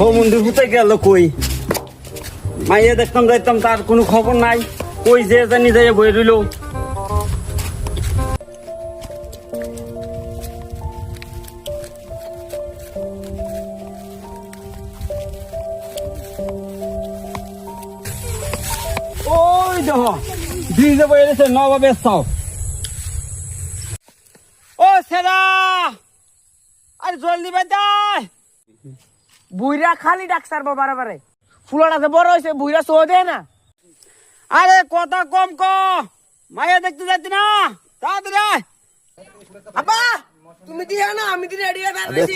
ও মন্দির কোথায় গেল কই? মাইয়া দেখতাম যাইতাম, তার কোনো খবর নাই। কই যে জানি যাই বই রইল। ওই দেখো ব্রিজে বই রয়েছে নবাবের চাও। ও সেরা, আরে জলদি বেদায়। বুইরা খালি ডাকসার বারে ফুলটা যে বড় হয়েছে বুইরা সহ দেয় না। আরে কথা কম ক, মাইয়া দেখতে যাচ্ছি না, তাড়াতাড়ি আয়। আব্বা তুমি দিয়া না, আমি দি রেডি হয়ে দাঁড়াইছি।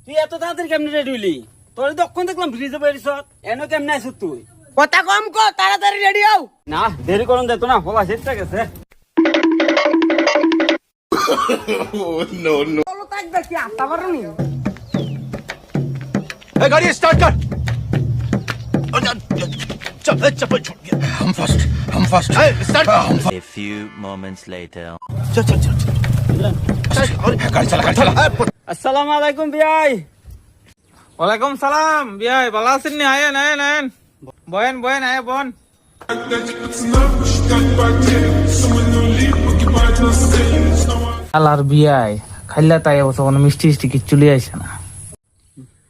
তুই এত তাড়াতাড়ি কেমনি রেডি হইলি? তোর তখন দেখলাম ব্রিজে বেরিস, এনে কেমনে আছিস তুই? কথা কম কো, তাড়াতাড়ি রেডি হও। না দেরি করুন যেত না, হলা সেটা গেছে। চলো তাক দেখি আস্তা পারুনি। गाड़ी स्टार्ट कर। चप्पल छूट गया। हम first start. A few moments later. चल गाड़ी चला। আসসালামু আলাইকুম বিয়াই। ওয়ালাইকুম সালাম বিয়াই, ভালো আছেন নি? আয়েন আয়েন আয়েন, বয়েন আয় বোন। আলার বিয়াই খাইলা তাই অবশ্য কোনো মিষ্টি মিষ্টি কিচ্ছু লিয়ে আইসে না।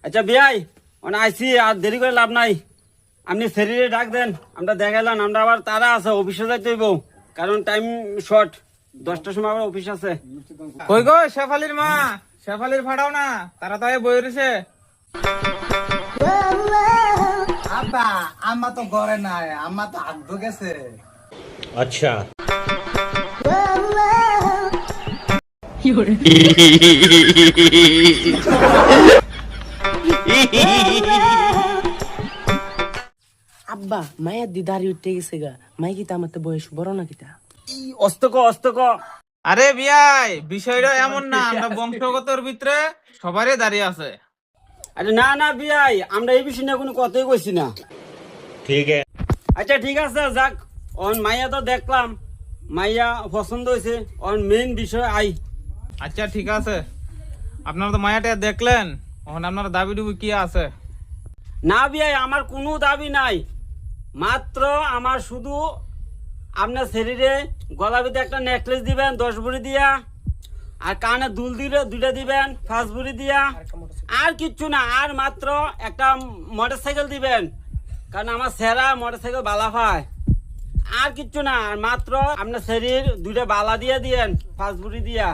আচ্ছা বিয়াই, মানে আইসি আর দেরি করে লাভ নাই। আপনি শরীরে ডাক দেন, আমরা দেখাইলাম। আমরা আবার তারা আছে, অফিসে যাইতে হইব, কারণ টাইম শর্ট। 10টার সময় আবার অফিস আছে। কই গো শেফালির মা, শেফালির ফাড়াও না, তারা তাই বই রয়েছে। আব্বা আম্মা তো ঘরে নাই, আম্মা তো আগ্ধ গেছে। আব্বা মায়ের দি দাঁড়িয়ে উঠতে গেছে গা। মাই কিতা আমার তো বয়স বড় না কিতা। অস্ত ক। আরে বিয়াই বিষয়টা এমন না, আমরা বংশগতর ভিতরে সবারই দাঁড়িয়ে আছে। আরে না না বিয়াই, আমরা এই বিষয় নিয়ে কোনো কথাই কইছি না। আচ্ছা ঠিক আছে, যাক। অন মাইয়া তো দেখলাম, মাইয়া পছন্দ হয়েছে। অন মেইন বিষয় আই। আচ্ছা ঠিক আছে, আপনারা তো মায়াটা দেখলেন, এখন আপনার দাবি ডুবি কি আছে? না বিয়াই, আমার কোনো দাবি নাই। মাত্র আমার শুধু আপনার শরীরে গলা ভিতরে একটা নেকলেস দিবেন 10 ভরি দিয়া, আর কানে দুল দিলে 2টা দিবেন 5 ভরি দিয়া। আর কিচ্ছু না, আর মাত্র একটা মোটরসাইকেল দিবেন, কারণ আমার সেরা মোটরসাইকেল বালা হয়। আর কিচ্ছু না, আর মাত্র আপনার শরীর 2টা বালা দিয়ে দিয়েন 5 ভরি দিয়া।